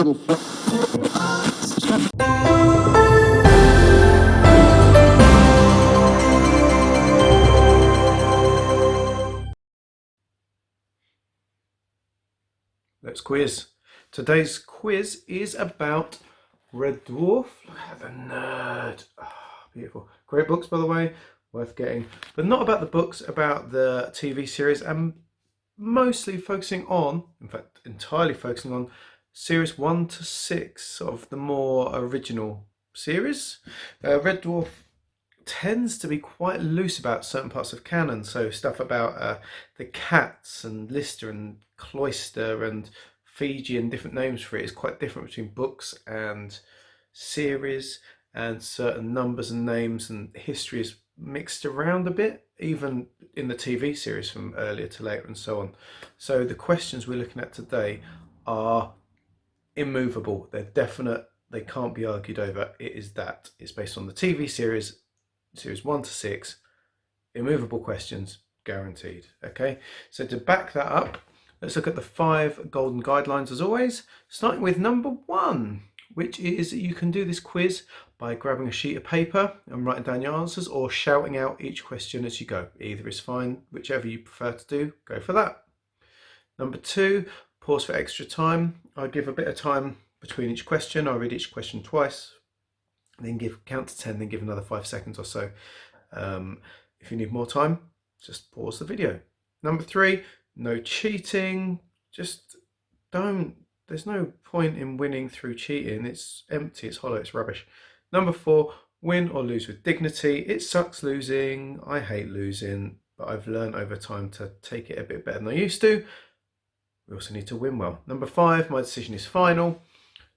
Let's quiz. Today's quiz is about Red Dwarf. Look at the nerd. Oh, beautiful. Great books, by the way, worth getting. But not about the books, about the TV series, and mostly focusing on, in fact, entirely focusing on series 1 to 6 of the more original series. Red Dwarf tends to be quite loose about certain parts of canon, so stuff about the cats and Lister and Cloister and Fiji and different names for it is quite different between books and series, and certain numbers and names and history is mixed around a bit, even in the TV series from earlier to later and so on. So the questions we're looking at today are immovable. They're definite. They can't be argued over. It is that. It's based on the TV series 1 to 6, immovable questions, guaranteed. Okay, so to back that up, let's look at the 5 golden guidelines as always, starting with number 1, which is you can do this quiz by grabbing a sheet of paper and writing down your answers, or shouting out each question as you go. Either is fine, whichever you prefer to do, go for that. Number 2, pause for extra time. I give a bit of time between each question. I read each question twice, then count to 10, then give another 5 seconds or so. If you need more time, just pause the video. Number 3, no cheating. Just don't. There's no point in winning through cheating. It's empty, it's hollow, it's rubbish. Number 4, win or lose with dignity. It sucks losing. I hate losing, but I've learned over time to take it a bit better than I used to. We also need to win well. Number 5, my decision is final.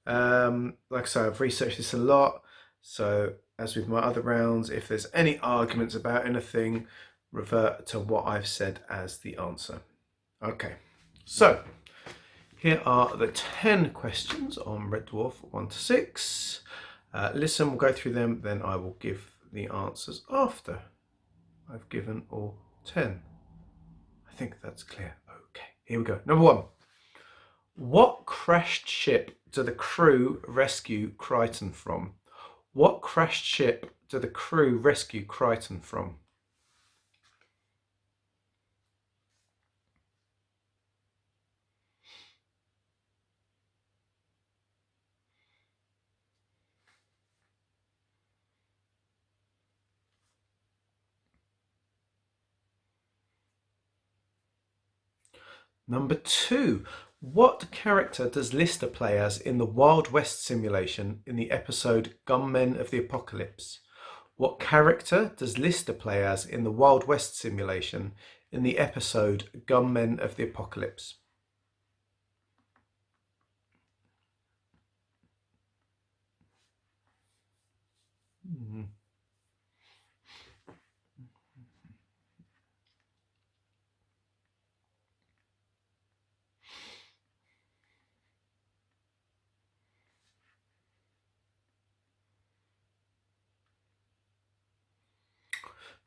Like I say, I've researched this a lot. So as with my other rounds, if there's any arguments about anything, revert to what I've said as the answer. Okay, so here are the 10 questions on Red Dwarf 1 to 6. Listen, we'll go through them, then I will give the answers after I've given all 10. I think that's clear. Okay, here we go. Number 1. What crashed ship do the crew rescue Kryten from? What crashed ship do the crew rescue Kryten from? Number 2. What character does Lister play as in the Wild West simulation in the episode Gunmen of the Apocalypse? What character does Lister play as in the Wild West simulation in the episode Gunmen of the Apocalypse?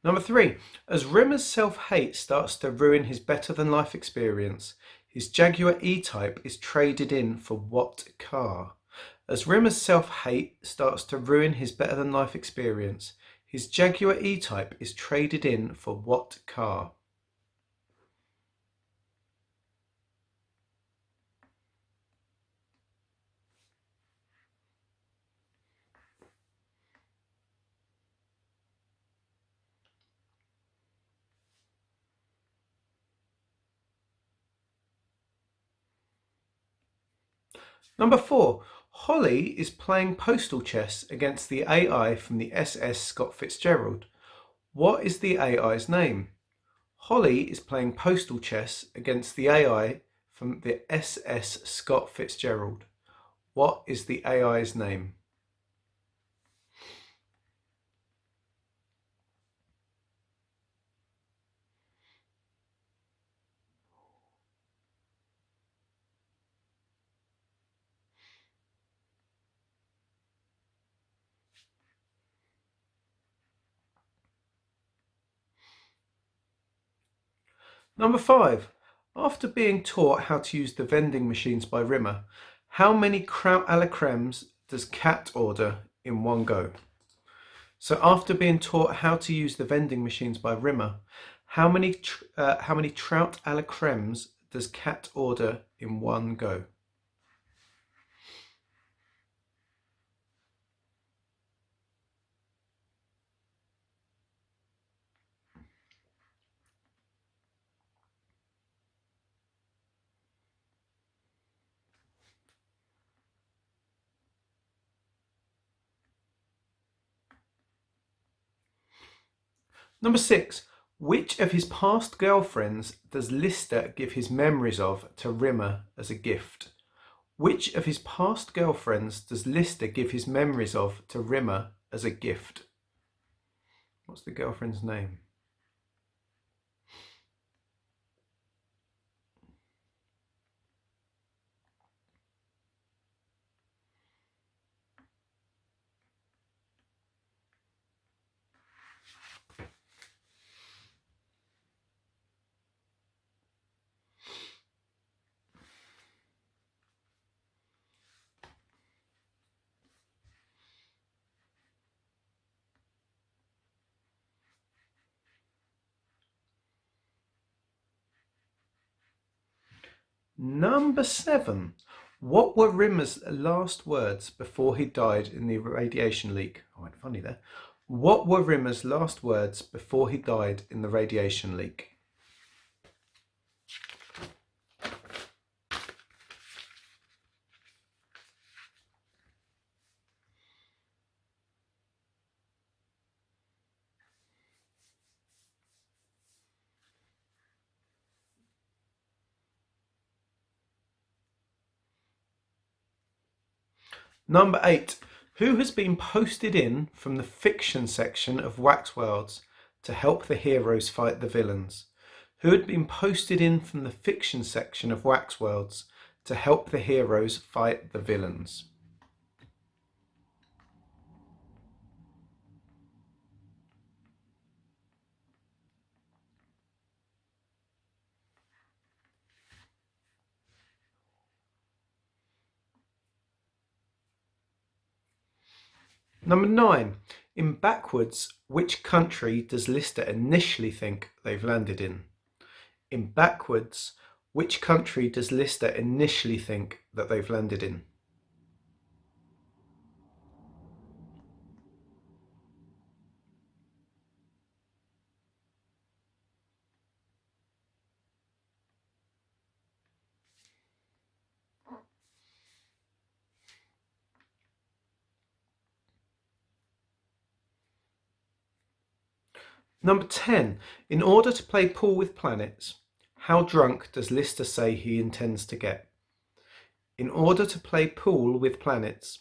Number 3. As Rimmer's self-hate starts to ruin his better-than-life experience, his Jaguar E-Type is traded in for what car? As Rimmer's self-hate starts to ruin his better-than-life experience, his Jaguar E-Type is traded in for what car? Number 4. Holly is playing postal chess against the AI from the SS Scott Fitzgerald. What is the AI's name? Holly is playing postal chess against the AI from the SS Scott Fitzgerald. What is the AI's name? Number 5. After being taught how to use the vending machines by Rimmer, How many kraut a la crèmes does Cat order in one go? So after being taught how to use the vending machines by Rimmer, how many trout a la crèmes does Cat order in one go? Number 6. Which of his past girlfriends does Lister give his memories of to Rimmer as a gift? Which of his past girlfriends does Lister give his memories of to Rimmer as a gift? What's the girlfriend's name? Number 7. What were Rimmer's last words before he died in the radiation leak? Oh, I went funny there. What were Rimmer's last words before he died in the radiation leak? Number 8. Who has been posted in from the fiction section of Waxworlds to help the heroes fight the villains? Who had been posted in from the fiction section of Waxworlds to help the heroes fight the villains? Number 9. In Backwards, which country does Lister initially think they've landed in? In Backwards, which country does Lister initially think that they've landed in? Number 10. In order to play pool with planets, how drunk does Lister say he intends to get? In order to play pool with planets,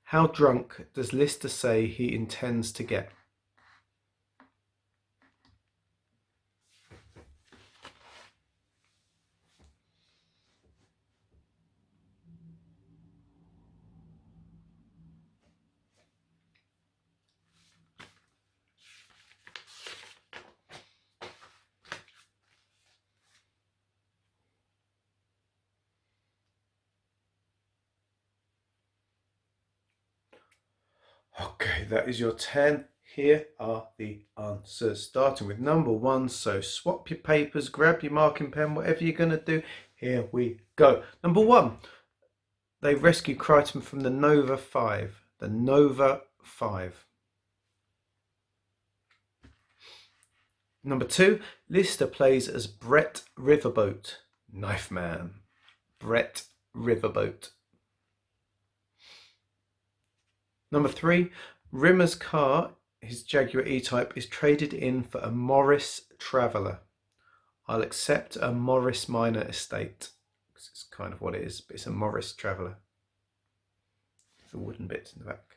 how drunk does Lister say he intends to get? Okay, that is your 10. Here are the answers, starting with number 1. So swap your papers, grab your marking pen, whatever you're going to do. Here we go. Number 1. They rescue Kryten from the Nova 5. The Nova 5. Number 2. Lister plays as Brett Riverboat. Knife Man. Brett Riverboat. Number 3. Rimmer's car, his Jaguar E-Type, is traded in for a Morris Traveller. I'll accept a Morris Minor estate. It's kind of what it is, but it's a Morris Traveller. The wooden bits in the back.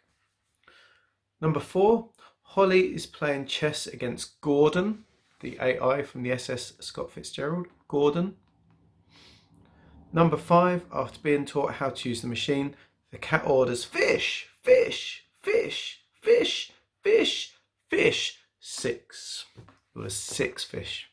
Number 4. Holly is playing chess against Gordon, the AI from the SS Scott Fitzgerald. Gordon. Number 5. After being taught how to use the machine, the cat orders fish, fish, fish, fish, fish, fish. 6. There was 6 fish.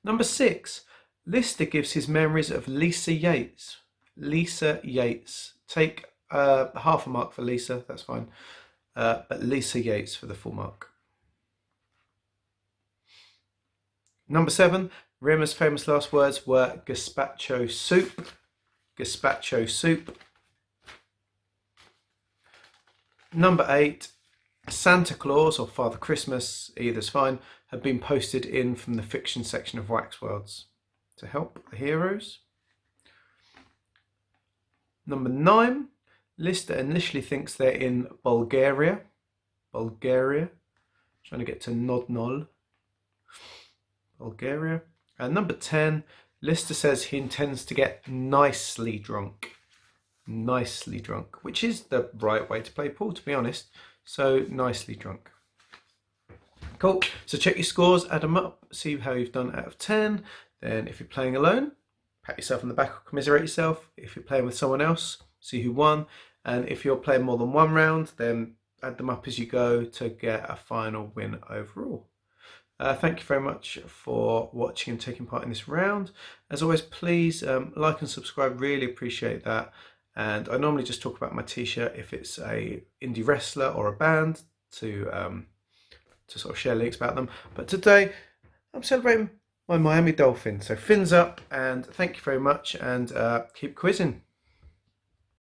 Number 6. Lister gives his memories of Lisa Yates. Lisa Yates. Take half a mark for Lisa, that's fine. But Lisa Yates for the full mark. Number 7, Rimmer's famous last words were gazpacho soup. Gazpacho soup. Number 8, Santa Claus or Father Christmas, either's fine, have been posted in from the fiction section of Waxworlds to help the heroes. Number 9, Lister initially thinks they're in Bulgaria. Bulgaria. Trying to get to Nodnol. Bulgaria. And number 10, Lister says he intends to get nicely drunk. Nicely drunk, which is the right way to play pool, to be honest. So, nicely drunk. Cool. So check your scores, add them up, see how you've done out of 10. Then if you're playing alone, pat yourself on the back or commiserate yourself. If you're playing with someone else, see who won. And if you're playing more than one round, then add them up as you go to get a final win overall. Thank you very much for watching and taking part in this round. As always, please like and subscribe, really appreciate that. And I normally just talk about my t-shirt if it's a indie wrestler or a band to sort of share links about them. But today I'm celebrating my Miami Dolphins. So fins up, and thank you very much, and keep quizzing.